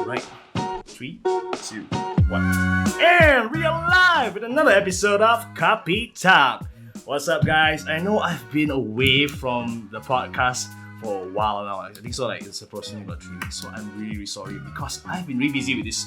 Right. 3, 2, 1. And we are live with another episode of KOPI Talk. What's up, guys? I know I've been away from the podcast for a while now. I think so, it's approximately about 3 weeks. So I'm really, really sorry because I've been really busy with this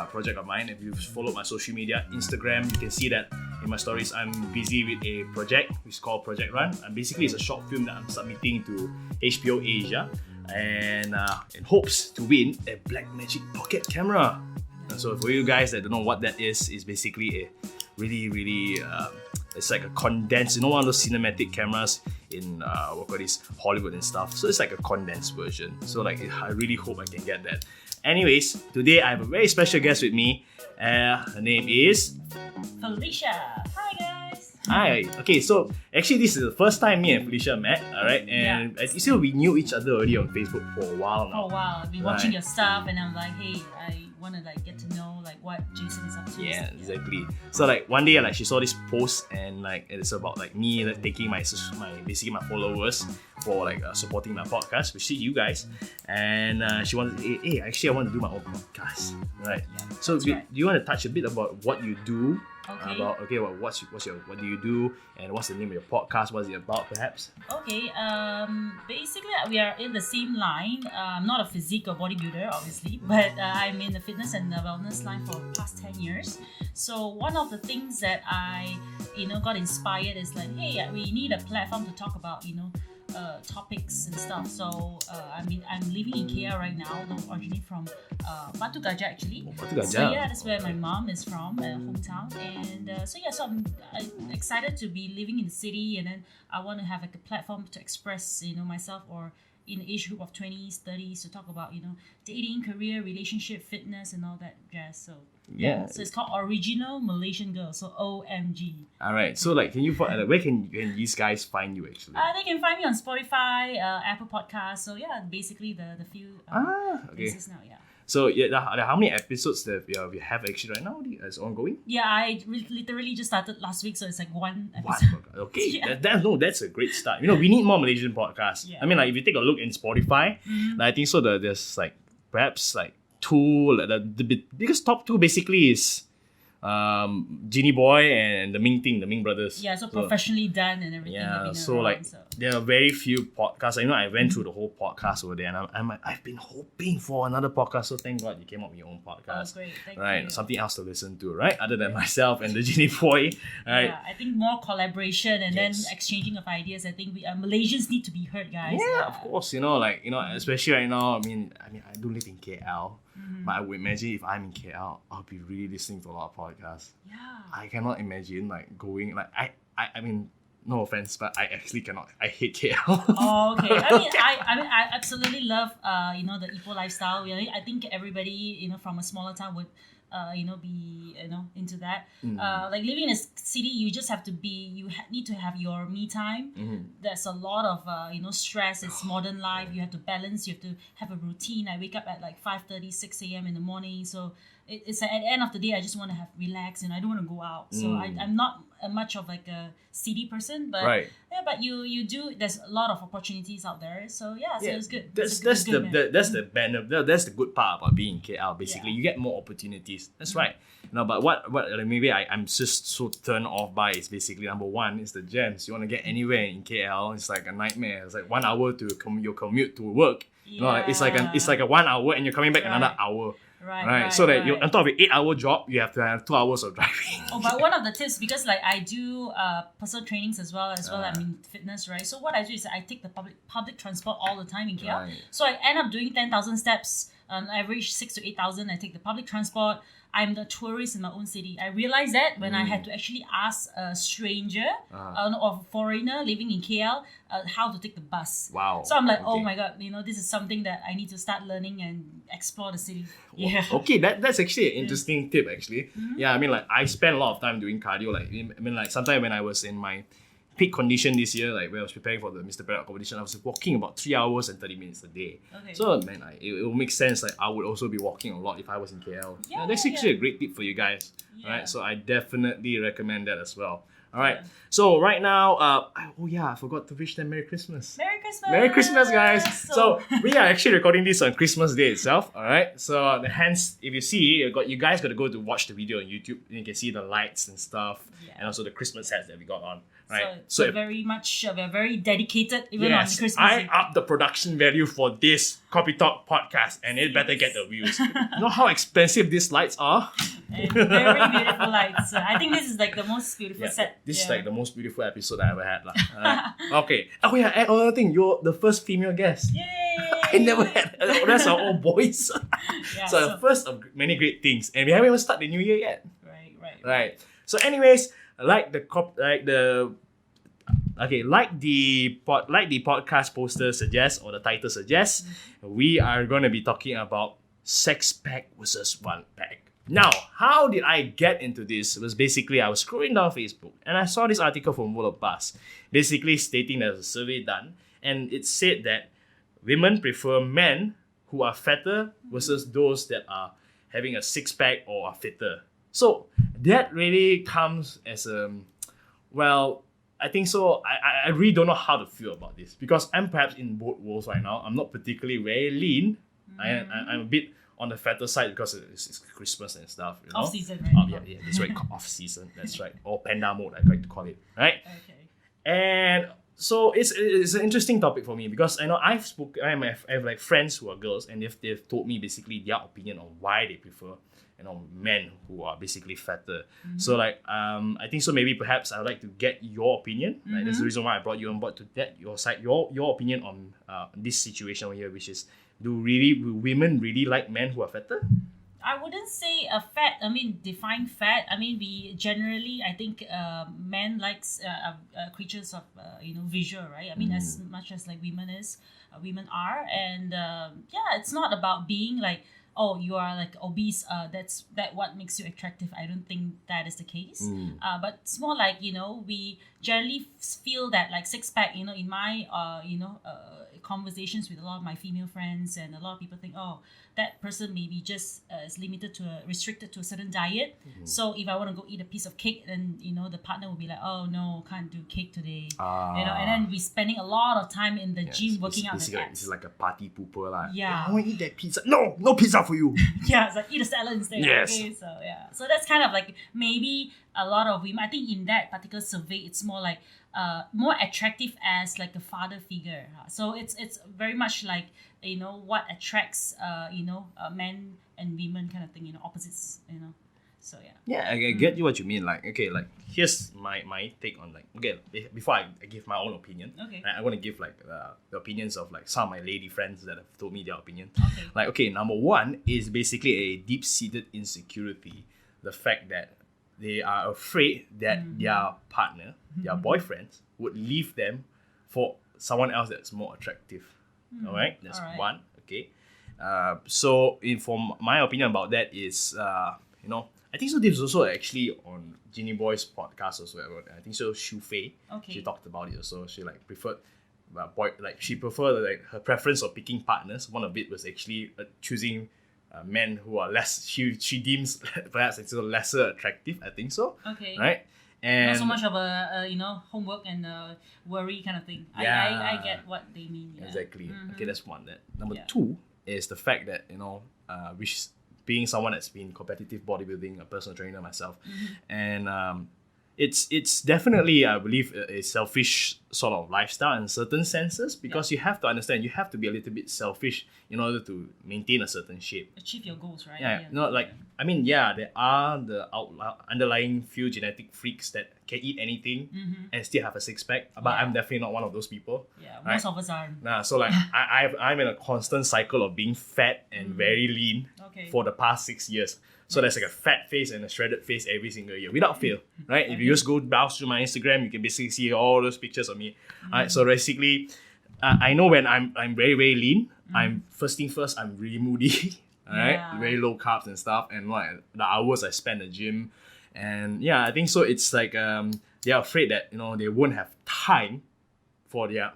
project of mine. If you've followed my social media, Instagram, you can see that in my stories, I'm busy with a project which is called Project Run. And basically, it's a short film that I'm submitting to HBO Asia, and in hopes to win a Blackmagic pocket camera. And so for you guys that don't know what that is basically a really it's like a condensed, one of those cinematic cameras in Hollywood and stuff. So it's like a condensed version. So I really hope I can get that. Anyways, today I have a very special guest with me. Her name is Felicia. Hi guys. Hi. Okay, so actually this is the first time me and Felicia met, alright? And you see, we knew each other already on Facebook for a while now. For a while. I've been watching your stuff and I'm like, hey, I want to get to know what Jason is up to. Yeah, exactly. So one day she saw this post and it's about me taking my followers for supporting my podcast, which is you guys. And she wanted, hey, actually I want to do my own podcast, right? Yeah, so do you want to touch a bit about what you do? Okay. What do you do, and what's the name of your podcast? What's it about, perhaps? Okay. Basically, we are in the same line. I'm not a physique or bodybuilder, obviously, but I'm in the fitness and the wellness line for the past 10 years. So one of the things that I, got inspired is hey, we need a platform to talk about, topics and stuff. So I'm living in KL right now, originally from Batu Gajah actually. Batu Gajah. So yeah, that's where my mom is from, hometown. And so I'm excited to be living in the city, and then I want to have a platform to express myself, or in the age group of 20s, 30s, to talk about dating, career, relationship, fitness, and all that jazz. So yeah. So it's called Original Malaysian Girl. So OMG. All right. So can you where can these guys find you actually? They can find me on Spotify, Apple Podcasts. So yeah, basically the few places now. Yeah. So how many episodes that we have actually right now? It's ongoing. Yeah, I literally just started last week, so it's one episode. Okay, Yeah. That's a great start. We need more Malaysian podcasts. Yeah. I mean, if you take a look in Spotify, I think so. There's perhaps two. The biggest top two basically is Genie Boy and the Ming brothers. Yeah, so professionally done and everything. Yeah, so there are very few podcasts. I went through the whole podcast over there, and I've been hoping for another podcast. So thank God you came up with your own podcast. Oh, great! Thank you. Something else to listen to, right? Other than myself and the Genie Boy, right? Yeah, I think more collaboration and Yes. then exchanging of ideas. I think we Malaysians need to be heard, guys. Yeah, of course. Especially right now. I mean, I don't live in KL, but I would imagine if I'm in KL, I'll be really listening to a lot of podcasts. Yeah. I cannot imagine going I mean, no offense, but I actually cannot. I hate KL. Oh, okay. I absolutely love the Ipoh lifestyle. I think everybody from a smaller town would be into that. Living in a city, you just have to need to have your me time. There's a lot of stress. It's modern life. You have to balance. You have to have a routine. I wake up at 5:30, 6 a.m. in the morning. So it's at the end of the day, I just want to have relax and I don't want to go out. So I'm not much of a city person, but Right. yeah, but you do. There's a lot of opportunities out there. So yeah, so it's good. That's It's the good, that's the benefit. That's the good part about being in KL. Basically, you get more opportunities. That's right. But what maybe I'm just so turned off by is basically number one is the jams. You want to get anywhere in KL, it's like a nightmare. It's 1 hour to your commute to work. It's like a 1 hour and you're coming back another hour. Right. So that on top of an 8-hour job, you have to have 2 hours of driving. Oh, but one of the tips, because I do personal trainings as well. I'm in fitness, right? So what I do is I take the public transport all the time in KL. Right. So I end up doing 10,000 steps on average, 6,000 to 8,000. I take the public transport. I'm the tourist in my own city. I realized that when I had to actually ask a stranger or foreigner living in KL how to take the bus. Wow. So I'm like, oh Okay. my God, this is something that I need to start learning and explore the city. Yeah. Okay, that's actually an interesting tip actually. Yeah, I spend a lot of time doing cardio. Sometimes when I was in my peak condition this year, when I was preparing for the Mr. Perak competition, I was walking about 3 hours and 30 minutes a day. Okay. So it will make sense. I would also be walking a lot if I was in KL. That's actually a great tip for you guys. Yeah. Right? So I definitely recommend that as well. All right. So right now, I forgot to wish them Merry Christmas. Merry Christmas! Merry Christmas, guys! So we are actually recording this on Christmas Day itself. All right. So hence, if you see, you guys got to go to watch the video on YouTube. You can see the lights and stuff, and also the Christmas hats that we got on. Right. So very much, we're very dedicated even on Christmas. I up the production value for this KOPI Talk podcast, and it better get the views. You know how expensive these lights are? And very beautiful lights. I think this is like the most beautiful set. This is like the most beautiful episode I ever had. Okay. Oh yeah, and another thing, you're the first female guest. Yay! I never had. That's our all boys. So the first of many great things, and we haven't even started the new year yet. Right. So, anyways, like the podcast poster suggests or the title suggests, we are going to be talking about sex pack versus one pack. Now, how did I get into this? It was basically I was scrolling down Facebook and I saw this article from World of Buzz, basically stating there's a survey done, and it said that women prefer men who are fatter versus those that are having a six pack or are fitter. So that really comes as I think so. I really don't know how to feel about this because I'm perhaps in both worlds right now. I'm not particularly very lean. I'm a bit on the fatter side because it's Christmas and stuff. You know? Off season, right? Yeah, that's right. Off season, that's right. Or panda mode, I like to call it. Right. Okay. And so it's an interesting topic for me because I know I have like friends who are girls and they've told me basically their opinion on why they prefer men who are basically fatter. So like I think so maybe perhaps I would like to get your opinion. Like, that's the reason why I brought you on board to get your side, your opinion on this situation here, which is do women really like men who are fatter? I wouldn't say define fat. We generally, I think men likes creatures of visual, right? As much as like women are, and it's not about being like, oh, you are like obese, that's what makes you attractive. I don't think that is the case. But it's more like, we generally feel that like six pack, in my conversations with a lot of my female friends, and a lot of people think, oh, that person maybe just is restricted to a certain diet. So if I want to go eat a piece of cake, then the partner will be like, oh no, can't do cake today. And then we spending a lot of time in the gym working out. This is like a party pooper lah. Yeah. I want to eat that pizza. No pizza for you. Yeah, it's like eat a salad instead. Yes. Okay, so that's kind of like maybe a lot of women. I think in that particular survey, it's more like more attractive as like a father figure. So it's very much like what attracts men and women kind of thing. Opposites. So yeah. Yeah, I get you what you mean. Like, okay, like here's my take on like, okay, before I give my own opinion, okay, I want to give like the opinions of like some of my lady friends that have told me their opinion. Okay. Like, okay, number one is basically a deep-seated insecurity. The fact that they are afraid that their partner, their boyfriends, would leave them for someone else that's more attractive. All right, that's one. Okay. So for my opinion about that is, I think so. This was also actually on Ginny Boy's podcast also. I think so. Shu Fei, she talked about it also. She like preferred, she preferred like her preference of picking partners. One of it was actually choosing men who are less. She deems perhaps it's lesser attractive. I think so. Okay. Right. And not so much of a homework and worry kind of thing. Yeah. I get what they mean. Yeah. Exactly. Okay, that's one. That number two is the fact that which being someone that's been competitive bodybuilding, a personal trainer myself, and it's definitely, I believe, a selfish sort of lifestyle in certain senses because you have to understand, you have to be a little bit selfish in order to maintain a certain shape. Achieve your goals, right? Yeah. There are the underlying few genetic freaks that can eat anything and still have a six-pack, but I'm definitely not one of those people. Yeah, most of us are. So like I'm in a constant cycle of being fat and very lean for the past 6 years. So there's like a fat face and a shredded face every single year without fail, right? If you just go browse through my Instagram, you can basically see all those pictures of me. Alright, so basically, I know when I'm very, very lean, I'm really moody, alright, very low carbs and stuff, and like the hours I spend at the gym, and I think so. It's like they're afraid that they won't have time for their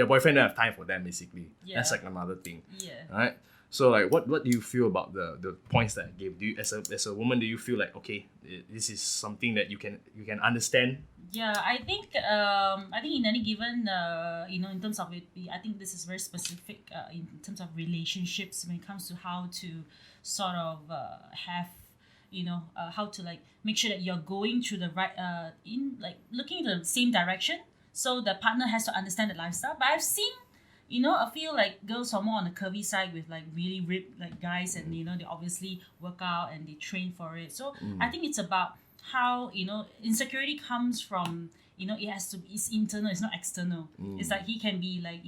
boyfriend to have time for them. Basically, that's like another thing, right? So like, what do you feel about the points that I gave? Do you, as a woman, do you feel like, okay, this is something that you can understand Yeah, I think in any given in terms of it, I think this is very specific in terms of relationships when it comes to how to sort of have how to like make sure that you're going through the right in like looking in the same direction. So the partner has to understand the lifestyle. But I've seen a few like girls who are more on the curvy side with like really ripped like guys, and they obviously work out and they train for it. So I think it's about how insecurity comes from it's internal, it's not external. It's like he can be like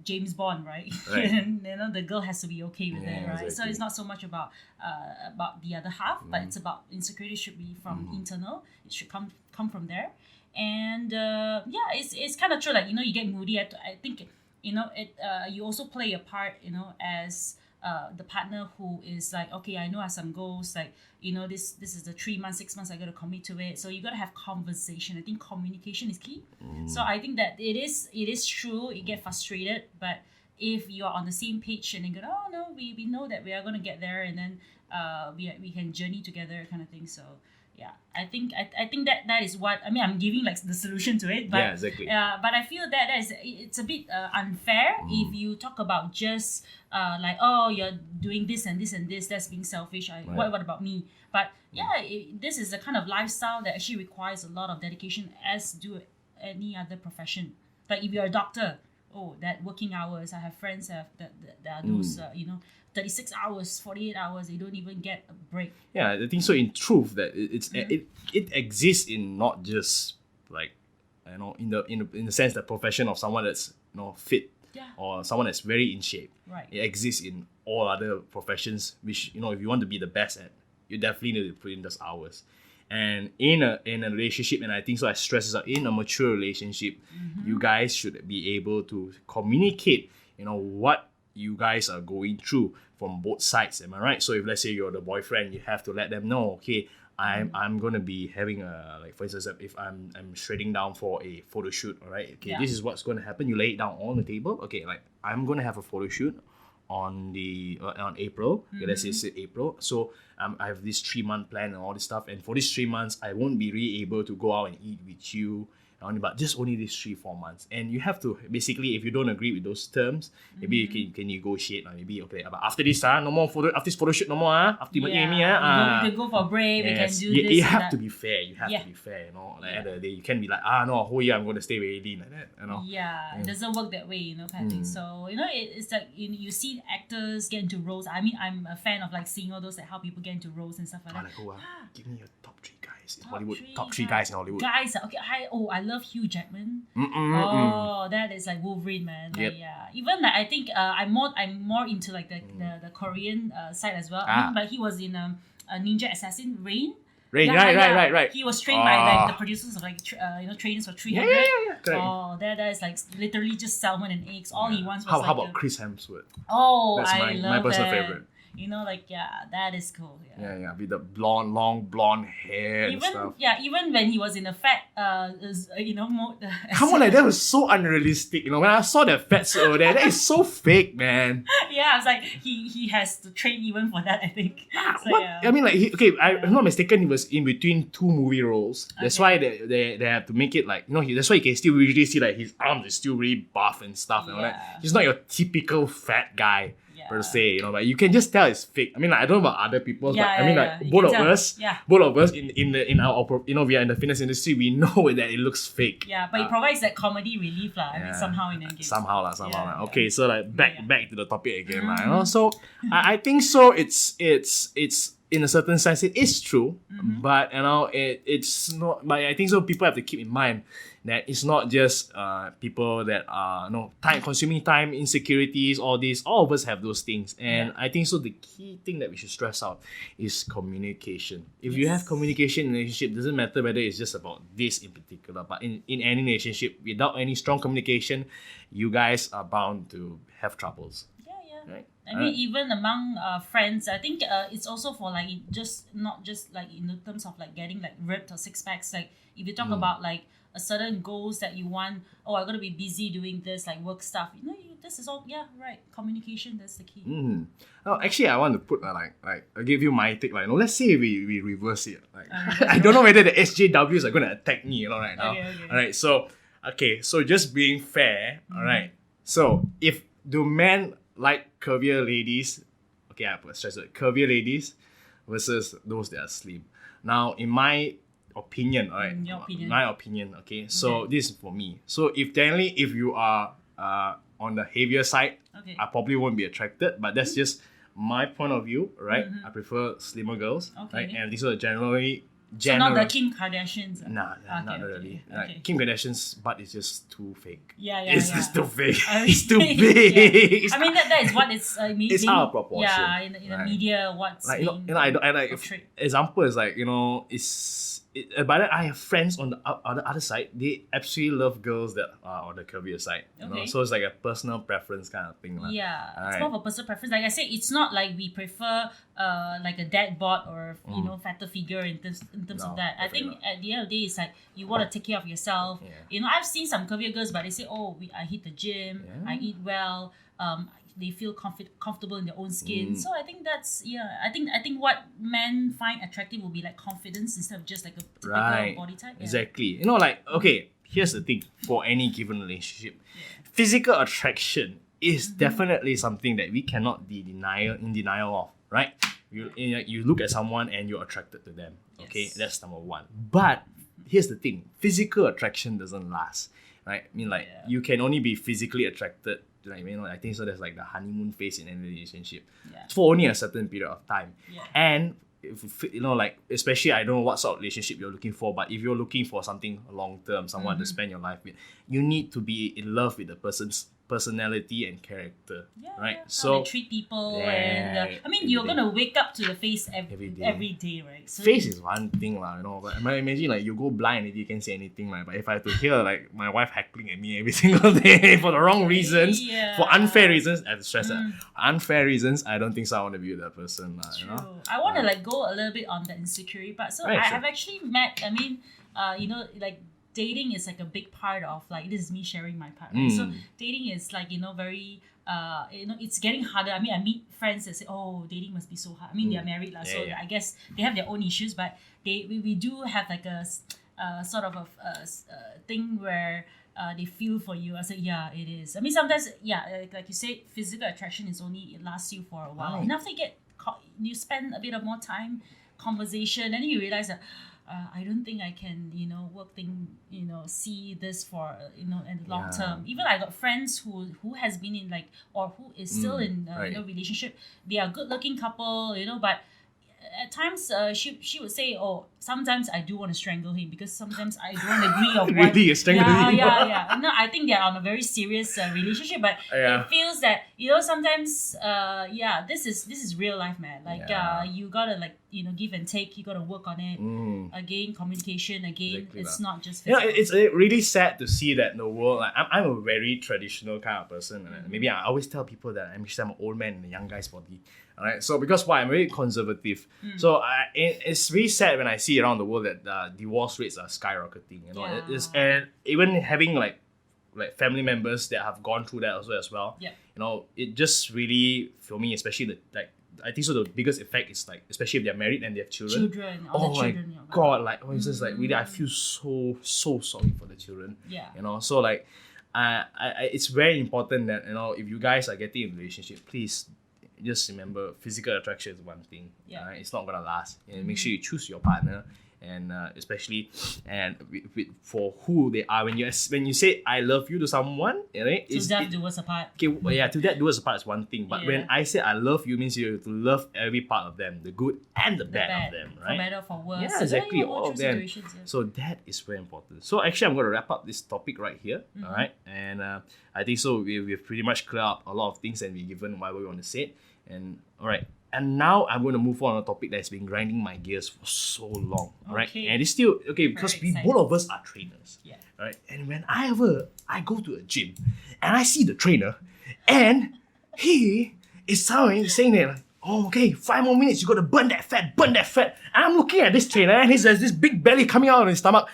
James Bond, right? Right. And the girl has to be okay with it, right? So Exactly. it's not so much about the other half, but it's about insecurity should be from internal. It should come from there. And yeah, it's kind of true. Like you get moody. I think it. You also play a part. As the partner who is like, okay, I know I have some goals. Like this is the 3 months, 6 months I got to commit to it. So you got to have conversation. I think communication is key. So I think that it is true. You get frustrated, but if you are on the same page and then go, oh no, we know that we are going to get there, and then we can journey together, kind of thing. So yeah, I think that is what I mean. I'm giving like the solution to it, but Yeah, exactly. but I feel that it's a bit unfair if you talk about just like, oh, you're doing this and this and this, that's being selfish. What about me? But yeah, this is the kind of lifestyle that actually requires a lot of dedication, as do any other profession. Like if you're a doctor, oh, that working hours. I have friends that are those 36 hours, 48 hours. They don't even get a break. Yeah, I think so. In truth, that it exists in not just like in the sense that profession of someone that's fit, Yeah. or someone that's very in shape. Right. It exists in all other professions. Which if you want to be the best at, you definitely need to put in those hours. And in a relationship, and I think so, I stress this out, in a mature relationship, you guys should be able to communicate, what you guys are going through from both sides. Am I right? So if let's say you're the boyfriend, you have to let them know, okay, I'm gonna be having like for instance, if I'm shredding down for a photo shoot, all right, okay, Yeah. this is what's gonna happen. You lay it down on the table, okay, like I'm gonna have a photo shoot on April. Okay, let's say it's April. So I have this 3-month plan and all this stuff. And for these 3 months, I won't be really able to go out and eat with you. But just only these 3-4 months. And you have to basically, if you don't agree with those terms, maybe you can negotiate. Maybe okay, but after this, no more photo. After this photo shoot, no more. After you meet me, We can go for a break. We can do you, this. you and have that. to be fair. You have Yeah. to be fair. Like at the end of the day, you can't be like, no, whole year I'm going to stay very lean like that. Yeah, it doesn't work that way, kind of thing. So it's like you see actors get into roles. I mean, I'm a fan of like seeing all those, like how people get into roles and stuff like that. Give me your top 3 guys in Hollywood. Top 3 guys in Hollywood. Guys, okay. I love Hugh Jackman. Oh, that is like Wolverine, man. Like, Yep. yeah. Even like I think I'm more into like the Korean side as well. I mean, but he was in a Ninja Assassin Rain. Rain, Yeah, right. He was trained by like the producers of like trainings for 300. Yeah. Correct. Oh, that is like literally just salmon and eggs. All he wants was How like about Chris Hemsworth? Oh, That's I my love personal that. favorite. That is cool. Yeah. Yeah, with the long blonde hair and Even stuff. even when he was in a fat, more. Come on, like that was so unrealistic. When I saw that fat suit over there, that is so fake, man. Yeah, I was like, he has to train even for that, I think. So, What? yeah. I mean, like, I'm not mistaken, he was in between 2 movie roles. That's why they have to make it like, that's why you can still usually see like his arms is still really buff and stuff and all that. Yeah. He's not your typical fat guy. Per Yeah. se, but you can just tell it's fake. I mean, like, I don't know about other people, but I mean, like, You both can of tell. us, Yeah. in our we are in the fitness industry, we know that it looks fake. Yeah, but it provides that comedy relief, lah. I mean, somehow in Endgame. Somehow. Yeah. Okay, so like back to the topic again, So I think so. It's in a certain sense it is true, but it's not. But I think so. People have to keep in mind that it's not just people that are consuming time, insecurities, all this. All of us have those things, and I think so. The key thing that we should stress out is communication. If you have communication in a relationship, doesn't matter whether it's just about this in particular, but in any relationship, without any strong communication, you guys are bound to have troubles. Right? I mean, even among friends, I think it's also for like not just like in the terms of like getting like ripped or 6 packs. Like if you talk about like a certain goals that you want. Oh, I'm gonna be busy doing this, like work stuff. This is all. Yeah, right. Communication. That's the key. Oh, actually, I want to put I'll give you my take. Let's say we reverse it. I don't know whether the SJWs are gonna attack me, right now. Okay. All right, so just being fair. All right. So if do men like curvier ladies? Okay, I put stress it. Curvier ladies versus those that are slim. Now, in my opinion, all right. In your opinion. My opinion. Okay. So this is for me. So if you are on the heavier side, I probably won't be attracted. But that's just my point of view, right? I prefer slimmer girls, right? And these are generally. So not the Kim Kardashians. Nah, not really. Okay. Kim Kardashian's butt is just too fake. It's just too fake. It's too big. That is what it's it's out of proportion. Yeah, in the media, what's portrayed. Example is but then I have friends on the other side. They absolutely love girls that are on the curvier side. So it's like a personal preference kind of thing. Yeah, it's more of a personal preference. Like I said, it's not like we prefer like a dad bod or fatter figure in terms of that. I think at the end of the day, it's like you want to take care of yourself. I've seen some curvier girls, but they say, I hit the gym, I eat well. They feel comfortable in their own skin. So I think that's I think what men find attractive will be like confidence instead of just like a typical body type. Exactly. Okay, here's the thing for any given relationship. Physical attraction is definitely something that we cannot be in denial of, right? You look at someone and you're attracted to them. Okay, that's number one. But here's the thing: physical attraction doesn't last, right? You can only be physically attracted. I think so. There's like the honeymoon phase in any relationship for only a certain period of time, and especially I don't know what sort of relationship you're looking for, but if you're looking for something long term, someone to spend your life with, you need to be in love with the person's personality and character, right? So they treat people, and you're gonna wake up to the face every day, right? So face is one thing, but imagine you go blind and you can't say anything, right? But if I have to hear my wife heckling at me every single day for the wrong reasons, for unfair reasons, I have to stress that. Unfair reasons, I don't think so. I want to be with that person. True. I want to go a little bit on the insecurity part. So I've actually met. Dating is like a big part of this is me sharing my part. Right? So dating is very it's getting harder. I meet friends that say, dating must be so hard. They're married so I guess they have their own issues, but we do have like a sort of a thing where they feel for you. I said, it is. Sometimes, like you said, physical attraction is only, it lasts you for a while. Right. And after you spend a bit of more time, conversation, and then you realize that I don't think I can, see this for, in the long term. Even I got friends who has been in or who is still in relationship. They are good looking couple, but at times she would say, sometimes I do want to strangle him because sometimes I don't agree of what. Really, strangle him? Yeah. No, I think they're on a very serious relationship, but it feels that sometimes this is real life, man. You gotta give and take. You gotta work on it. Again, communication. Exactly it's not just physical. It's really sad to see that in the world. I'm a very traditional kind of person, and maybe I always tell people that I'm an old man in a young guy's body. Alright, so because why? I'm very conservative. So it's really sad when I see around the world that divorce rates are skyrocketing. And even having like family members that have gone through that also as well. It just really, for me, especially I think so the biggest effect is especially if they're married and they have children. It's just really I feel so sorry for the children. So it's very important that if you guys are getting in a relationship, please just remember physical attraction is one thing. It's not gonna last. And make sure you choose your partner, and especially for who they are. When you say I love you to someone, right? To death do us apart. Okay, to death do us apart is one thing. But when I say I love you, means you have to love every part of them, the good and the bad of them, right? For better, for worse. Yeah, exactly, all of them. So that is very important. So actually, I'm going to wrap up this topic right here. All right, and I think so. We've pretty much cleared up a lot of things, and we've given whatever we want to say. And all right. And now I'm going to move on to a topic that's been grinding my gears for so long, right? And it's still because both of us are trainers, right? And when I go to a gym and I see the trainer, and he is saying that 5 more minutes, you got to burn that fat. And I'm looking at this trainer, and he has this big belly coming out of his stomach.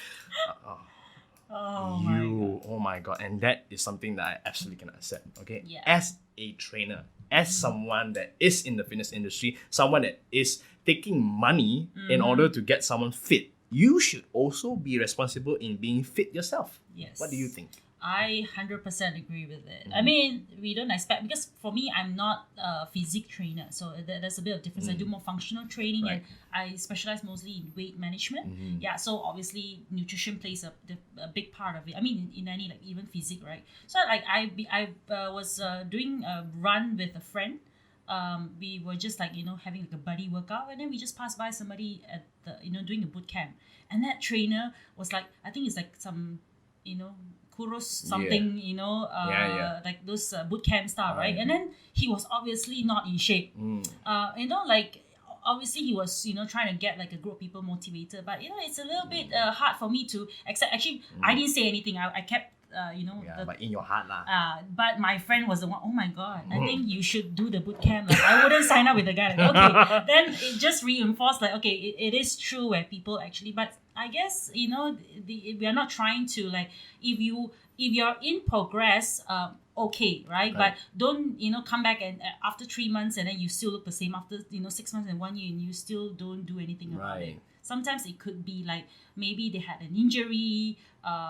Oh my God. Oh my God. And that is something that I absolutely cannot accept. Okay. Yeah. As a trainer, as someone that is in the fitness industry, someone that is taking money in order to get someone fit, you should also be responsible in being fit yourself. Yes. What do you think? I 100% agree with it. I mean, we don't expect, because for me, I'm not a physique trainer, so there's a bit of difference. I do more functional training, and I specialize mostly in weight management. Yeah, so obviously nutrition plays a big part of it. I mean, in any, like, even physique, right? So like I was doing a run with a friend. We were just like, having like a buddy workout, and then we just passed by somebody at the, doing a boot camp, and that trainer was like, I think it's like some, Kuros something, like those boot camp style, right? And then he was obviously not in shape. Like, obviously he was, trying to get like a group of people motivated, but it's a little bit hard for me to accept. Actually, I didn't say anything. I kept, But in your heart lah. but my friend was the one. Oh my God! I think you should do the boot camp. Like, I wouldn't sign up with the guy. Like, okay, then it just reinforced, like, okay, it is true where people actually. But I guess we are not trying to, like, if you're in progress, okay, right? But don't come back and after 3 months and then you still look the same after 6 months and 1 year and you still don't do anything about it. Sometimes it could be like maybe they had an injury,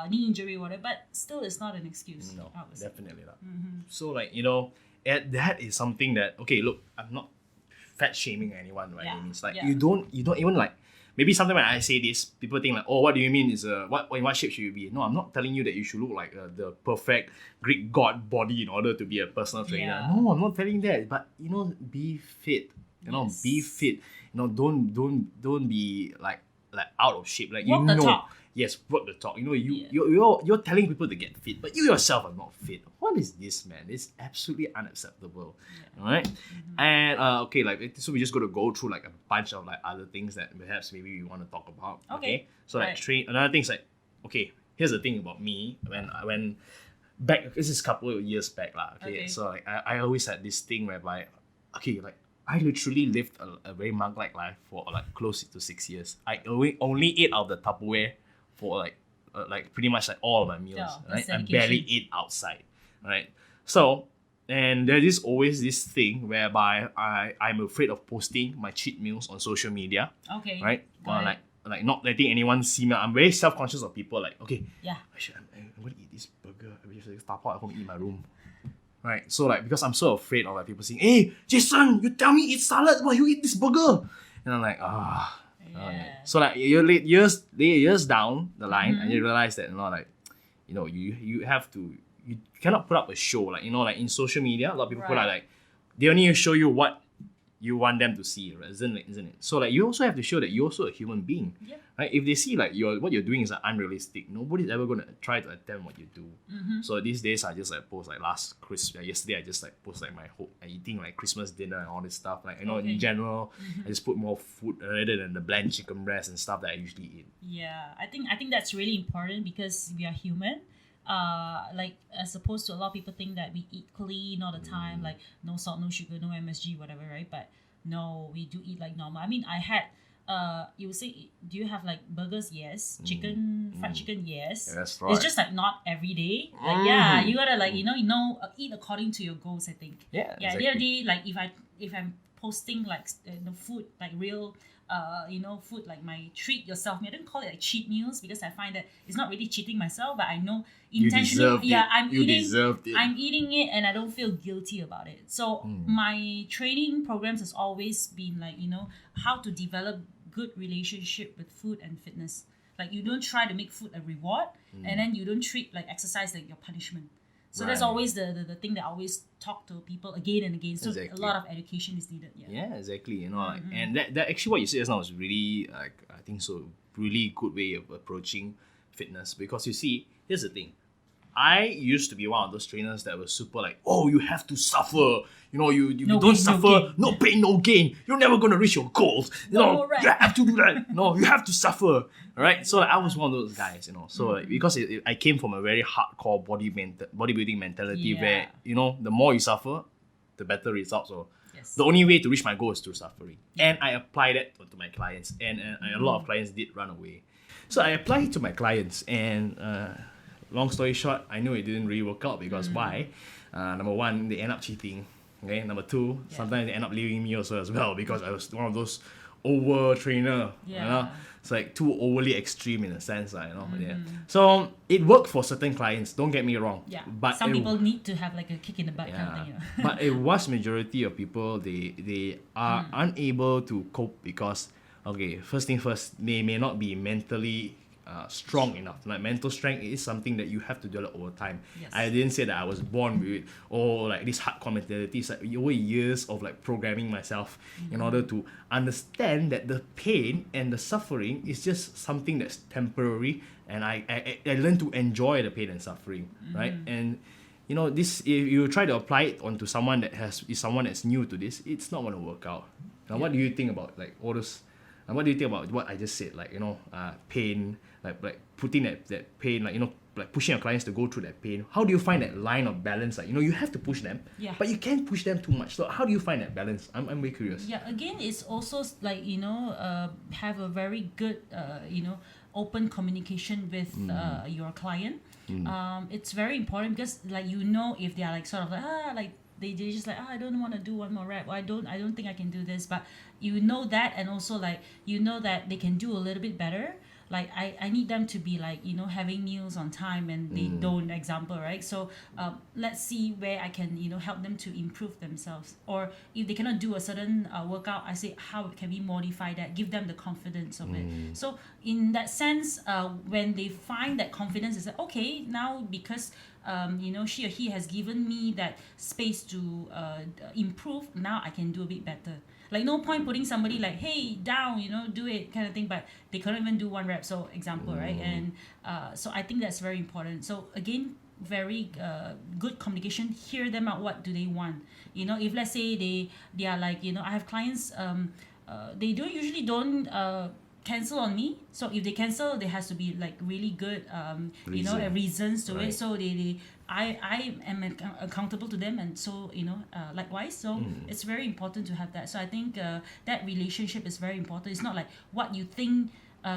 knee injury, whatever, but still it's not an excuse. No, definitely not. So, like, that is something that, okay, look, I'm not fat shaming anyone, right? It means like you don't even, like, maybe sometimes when I say this, people think like, oh, what do you mean is in what shape should you be? No, I'm not telling you that you should look like the perfect Greek god body in order to be a personal trainer. No, I'm not telling that. But be fit. Be fit. Don't be like out of shape. Like, walk the talk. Yes, work the talk. You're telling people to get fit, but you yourself are not fit. What is this, man? It's absolutely unacceptable. All right, and okay, like, so we just got to go through like a bunch of like other things that perhaps maybe we want to talk about. Okay, so like another thing is like, okay, here's the thing about me when back, this is a couple of years back lah. Okay, so like I always had this thing whereby, okay, like, I literally lived a very monk-like life for like close to 6 years. I only ate out of the Tupperware for like pretty much like all of my meals. Right? I barely ate outside. Right? So, and there is always this thing whereby I'm afraid of posting my cheat meals on social media. Okay. Right? Like not letting anyone see me. I'm very self-conscious of people like, okay, I'm going to eat this burger. I'm going to stop out at home and eat in my room. Right, so like, because I'm so afraid of like people saying, hey, Jason, you tell me eat salad, why you eat this burger? And I'm like, So like years down the line, and you realize that you cannot put up a show like like in social media. A lot of people are like, they only show you what you want them to see, right? Isn't it? So like, you also have to show that you're also a human being. Right? If they see like what you're doing is like unrealistic, nobody's ever gonna try to attempt what you do. So these days I just like post like yesterday I just like post like my whole eating like Christmas dinner and all this stuff. Like, in general, I just put more food rather than the bland chicken breast and stuff that I usually eat. Yeah, I think that's really important because we are human. Like, as opposed to a lot of people think that we eat clean all the time, like no salt, no sugar, no MSG, whatever, right? But no, we do eat like normal. I mean, I had you would say, do you have like burgers? Yes. Fried chicken? Yes. That's right. It's just like not every day. Like, you gotta like eat according to your goals, I think. Yeah. Exactly. At the end of the day, like, if I'm posting like food, like real food, like my treat yourself meal. I don't call it like cheat meals because I find that it's not really cheating myself, but I know intentionally, I'm eating it and I don't feel guilty about it. So my training programs has always been like, how to develop good relationship with food and fitness. Like, you don't try to make food a reward, and then you don't treat like exercise like your punishment. So that's always the thing that I always talk to people again and again. So a lot of education is needed. Yeah, exactly. And that actually what you said just now is really, like, I think so, really good way of approaching fitness. Because you see, here's the thing. I used to be one of those trainers that was super like, oh, you have to suffer. You don't suffer, no pain, no gain. You're never going to reach your goals. You have to do that. No, you have to suffer. Right? So like, I was one of those guys, So like, because I came from a very hardcore bodybuilding mentality where, the more you suffer, the better results. So the only way to reach my goal is through suffering. And I applied that to my clients. And a lot of clients did run away. So I applied it to my clients and long story short, I know it didn't really work out because why? Number one, they end up cheating. Okay. Number two, sometimes they end up leaving me also as well because I was one of those over trainer. You know, it's like too overly extreme in a sense, you know. Yeah. So it worked for certain clients. Don't get me wrong. Yeah. But some people need to have like a kick in the butt kind of thing. You know? But a vast majority of people, they are unable to cope because, okay, first thing first, they may not be mentally strong enough. Like mental strength is something that you have to develop over time. Yes. I didn't say that I was born with it or like this hardcore mentality. It's like over years of like programming myself in order to understand that the pain and the suffering is just something that's temporary, and I learned to enjoy the pain and suffering, right? And you know, this, if you try to apply it onto someone that is someone that's new to this, it's not going to work out. Now, what do you think about like all those? And what do you think about what I just said? Like, you know, pain, like putting that pain, like, you know, like pushing your clients to go through that pain. How do you find that line of balance? Like, you know, you have to push them, but you can't push them too much. So how do you find that balance? I'm very curious. Yeah, again, it's also like, you know, have a very good, you know, open communication with your client. It's very important because, like, you know, if they are like sort of like they just like, I don't want to do one more rep, or I don't think I can do this, but you know that, and also like you know that they can do a little bit better. Like I need them to be like, you know, having meals on time, and they don't, example, right? So let's see where I can, you know, help them to improve themselves. Or if they cannot do a certain workout, I say, how can we modify that? Give them the confidence of it. So in that sense, when they find that confidence, is that okay, now because you know, she or he has given me that space to improve, now I can do a bit better. Like, no point putting somebody like, hey, down, you know, do it kind of thing, but they couldn't even do one rep. So example, right? And so I think that's very important. So again, very good communication. Hear them out. What do they want? You know, if let's say they are like, you know, I have clients, they usually don't cancel on me. So if they cancel, there has to be like really good you know, reasons to it. So I am accountable to them, and so, you know, likewise. So it's very important to have that. So I think that relationship is very important. It's not like what you think.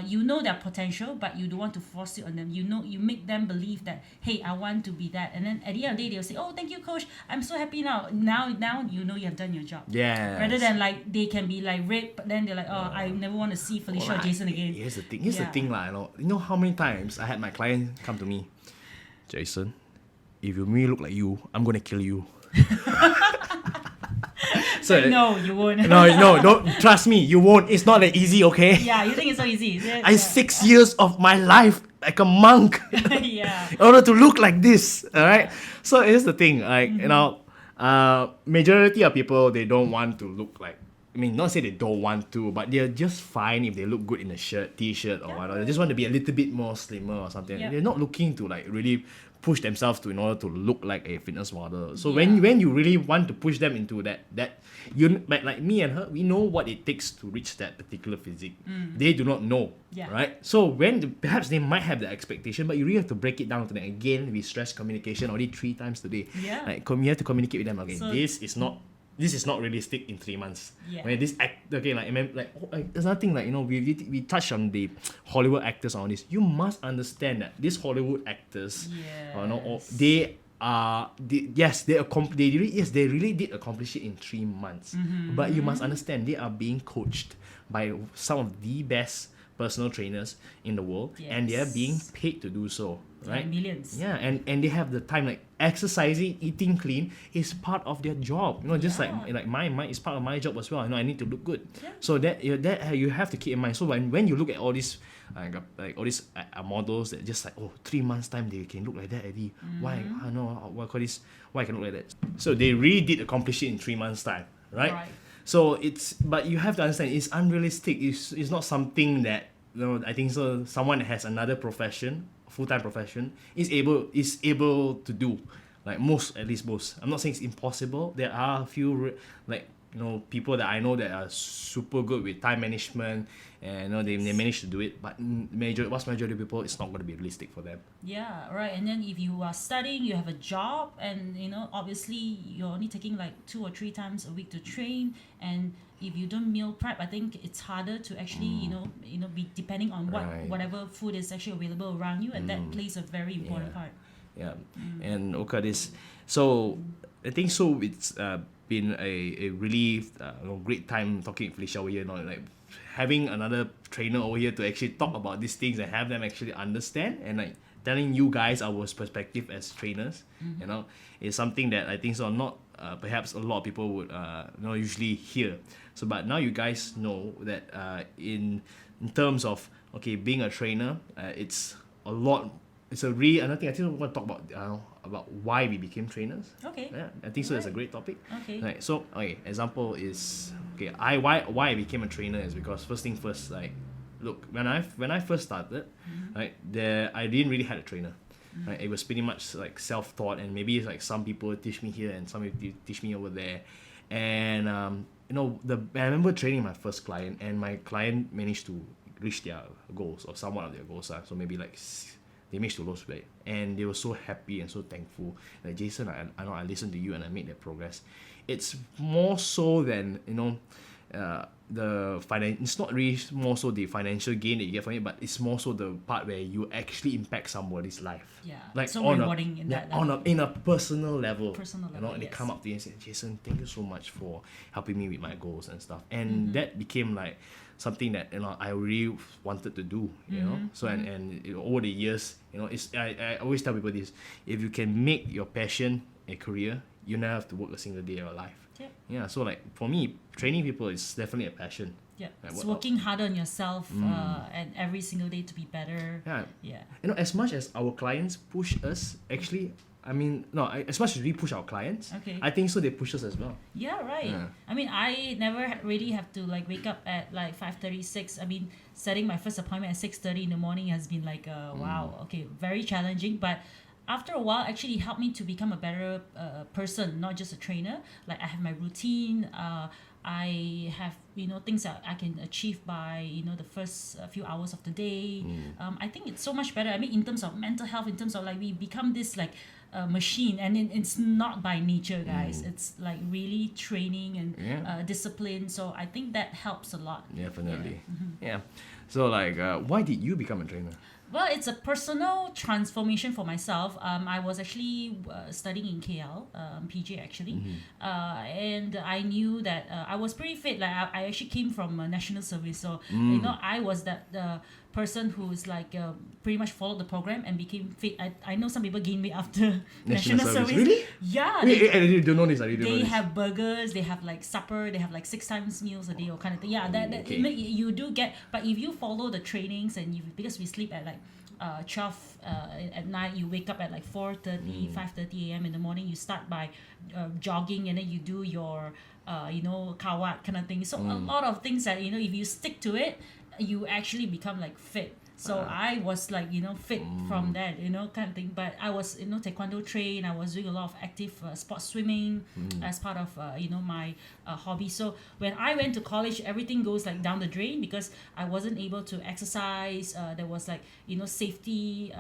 You know their potential, but you don't want to force it on them. You know, you make them believe that, hey, I want to be that, and then at the end of the day, they'll say, oh, thank you, coach, I'm so happy now. Now you know you have done your job. Yeah. Rather than like they can be like raped, but then they're like, oh, I never want to see Felicia or Jason again. Here's the thing. Here's the thing, lah. You know how many times I had my client come to me, Jason, if you really look like you, I'm gonna kill you. So no, you won't. no, don't trust me. You won't. It's not that easy, okay? Yeah, you think it's so easy. I 6 years of my life like a monk, yeah, in order to look like this. All right. So here's the thing. Like, you know, majority of people, they don't want to look like. I mean, not say they don't want to, but they're just fine if they look good in a shirt, t-shirt, or whatever. They just want to be a little bit more slimmer or something. They're not looking to like really push themselves in order to look like a fitness model. So when you really want to push them into that you, like me and her, we know what it takes to reach that particular physique. They do not know, right? So when perhaps they might have the expectation, but you really have to break it down to them. Again, we stress communication already 3 times today. Like, you have to communicate with them. Okay, so, this is not realistic in 3 months. When this okay, there's nothing like, you know, we touched on the Hollywood actors on this. You must understand that these Hollywood actors, they really did accomplish it in 3 months. But you must understand, they are being coached by some of the best personal trainers in the world, and they are being paid to do so, right? Millions. Yeah, and they have the time. Like, exercising, eating clean is part of their job. You know, just like mine is part of my job as well. You know, I need to look good. So that you have to keep in mind. So when you look at all these like all these models that just like, 3 months time they can look like that, Eddie. Why? I know why call this. Why I can look like that? So they really did accomplish it in 3 months time, right? So but you have to understand, it's unrealistic. It's not something that, you know, I think so. Someone that has another profession, full-time profession, is able to do. Like, at least most. I'm not saying it's impossible. There are a few like people that I know that are super good with time management, and they manage to do it, but majority of people, it's not going to be realistic for them. Yeah, right. And then if you are studying, you have a job, and obviously you're only taking like 2 or 3 times a week to train, and if you don't meal prep, I think it's harder to actually be depending on Right. whatever food is actually available around you, and that plays a very important part. Yeah, and okay, so I think so. It's been a really great time talking with Felicia over here. Like having another trainer over here to actually talk about these things and have them actually understand, and like telling you guys our perspective as trainers. Is something that I think so not perhaps a lot of people would usually hear. So, but now you guys know that in terms of being a trainer, it's a lot. It's a really another thing. I think we want to talk about why we became trainers. Okay. Yeah, I think so. That's a great topic. Okay. Right. So, example is why I became a trainer is because first thing first, like, look, when I first started, right, I didn't really had a trainer. Right, it was pretty much like self-taught, and maybe it's like some people teach me here and some people teach me over there, and I remember training my first client, and my client managed to reach their goals or somewhat of their goals. So maybe like they managed to lose weight, and they were so happy and so thankful. Like, Jason, I know I listened to you and I made that progress. It's more so than it's not really more so the financial gain that you get from it, but it's more so the part where you actually impact somebody's life. Yeah, like so on rewarding in that level. in a personal level. And they yes. come up to you and say, Jason, thank you so much for helping me with my goals and stuff. And that became like something that I really wanted to do. So and over the years, I always tell people this: if you can make your passion a career, you never have to work a single day of your life. Yep. Yeah, so like for me, training people is definitely a passion. Yeah, Like, it's working harder on yourself and every single day to be better. Yeah. As much as our clients push us, actually, as much as we push our clients, Okay. I think so they push us as well. Yeah, right. Yeah. I mean, I never really have to like wake up at like 5:36. I mean, setting my first appointment at 6:30 in the morning has been like wow, okay, very challenging, but after a while actually helped me to become a better person, not just a trainer. Like I have my routine, I have things that I can achieve by the first few hours of the day. I think it's so much better. I mean, in terms of mental health, in terms of like we become this like machine, and it's not by nature, guys. It's like really training and discipline. So I think that helps a lot. Definitely. Yeah. So like, why did you become a trainer? Well, it's a personal transformation for myself. I was actually studying in KL, PJ actually, and I knew that I was pretty fit. Like I actually came from national service, so I was that person who's like pretty much followed the program and became fit. I know some people gain weight after national service. Really? Yeah. I don't know this. They have burgers, they have like supper, they have like 6 times meals a day or kind of thing. Yeah, that you do get. But if you follow the trainings and because we sleep at like 12 at night, you wake up at like 4:30, 5:30 a.m. in the morning. You start by jogging, and then you do your kawat kind of thing. So a lot of things that if you stick to it, you actually become like fit. So I was like fit from that kind of thing. But I was taekwondo trained. I was doing a lot of active sports swimming as part of my hobby. So when I went to college, everything goes like down the drain because I wasn't able to exercise. There was like safety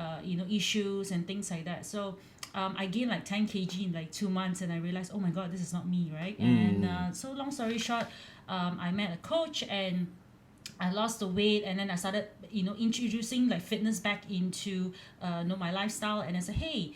issues and things like that. So I gained like 10 kg in like 2 months, and I realized, oh my god, this is not me, right? And so long story short, I met a coach and I lost the weight, and then I started, introducing like fitness back into, my lifestyle. And I said, hey,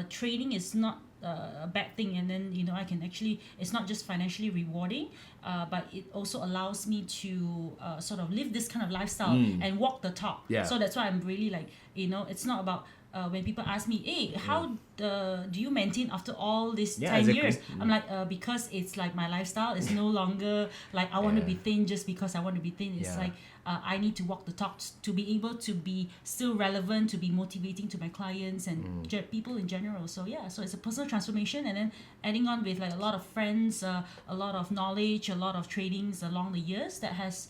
training is not a bad thing. And then, I can actually, it's not just financially rewarding, but it also allows me to sort of live this kind of lifestyle and walk the talk. Yeah. So that's why I'm really like, it's not about when people ask me, hey, how do you maintain after all these 10 years? I'm like, because it's like my lifestyle. It's no longer like I want to be thin just because I want to be thin. It's like I need to walk the talk to be able to be still relevant, to be motivating to my clients and people in general. So so it's a personal transformation, and then adding on with like a lot of friends, a lot of knowledge, a lot of trainings along the years that has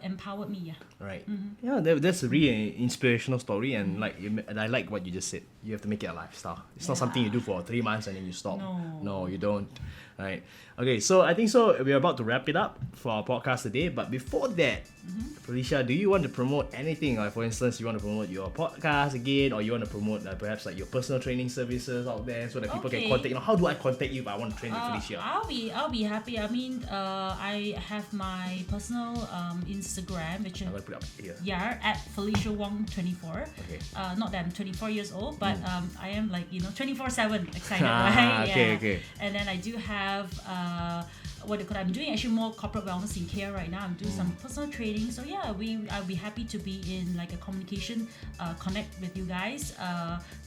empowered me. Right. Yeah, that's a really inspirational story, and like I like what you just said. You have to make it a lifestyle. It's not something you do for 3 months and then you stop. No. You don't. Right. Okay, so I think so we're about to wrap it up for our podcast today. But before that, Felicia, do you want to promote anything? Like for instance, you want to promote your podcast again, or you want to promote perhaps like your personal training services out there so that people can contact you. How do I contact you if I want to train with Felicia? I'll be happy. I mean, I have my personal Instagram, which is I'm gonna put it up here. at Felicia Wong 24. Okay. Not that I'm 24 years old, but I am 24/7 excited, right? Okay. And then I do have I'm doing actually more corporate wellness in care right now. I'm doing some personal training. So yeah, I'll be happy to be in like a communication connect with you guys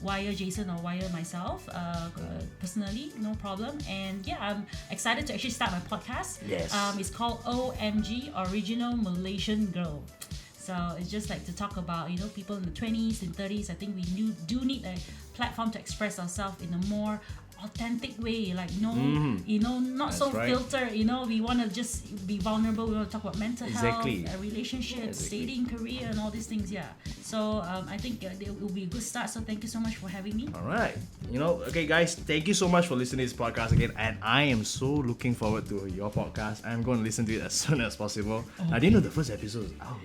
via Jason or via myself personally, no problem. And yeah, I'm excited to actually start my podcast. Yes. It's called OMG, Original Malaysian Girl. So it's just like to talk about people in the 20s and 30s. I think we do need a platform to express ourselves in a more authentic way, like not so filtered. We want to just be vulnerable. We want to talk about mental health, relationships, dating, career, and all these things. Yeah. So I think it will be a good start. So thank you so much for having me. All right. Okay, guys, thank you so much for listening to this podcast again, and I am so looking forward to your podcast. I'm going to listen to it as soon as possible. I didn't know the first episode was out.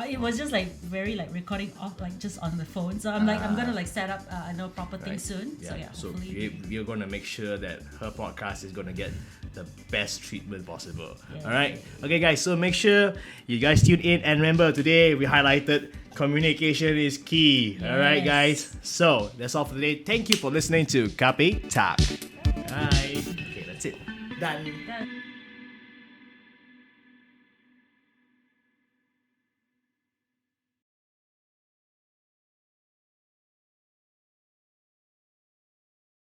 It was just like very recording off, like just on the phone. So I'm gonna set up proper things soon. Yeah. So we're gonna make sure that her podcast is gonna get the best treatment possible. All right. Okay, guys. So make sure you guys tune in, and remember today we highlighted communication is key. All right, guys. So that's all for today. Thank you for listening to KOPI Talk. Bye. Okay, that's it. Done.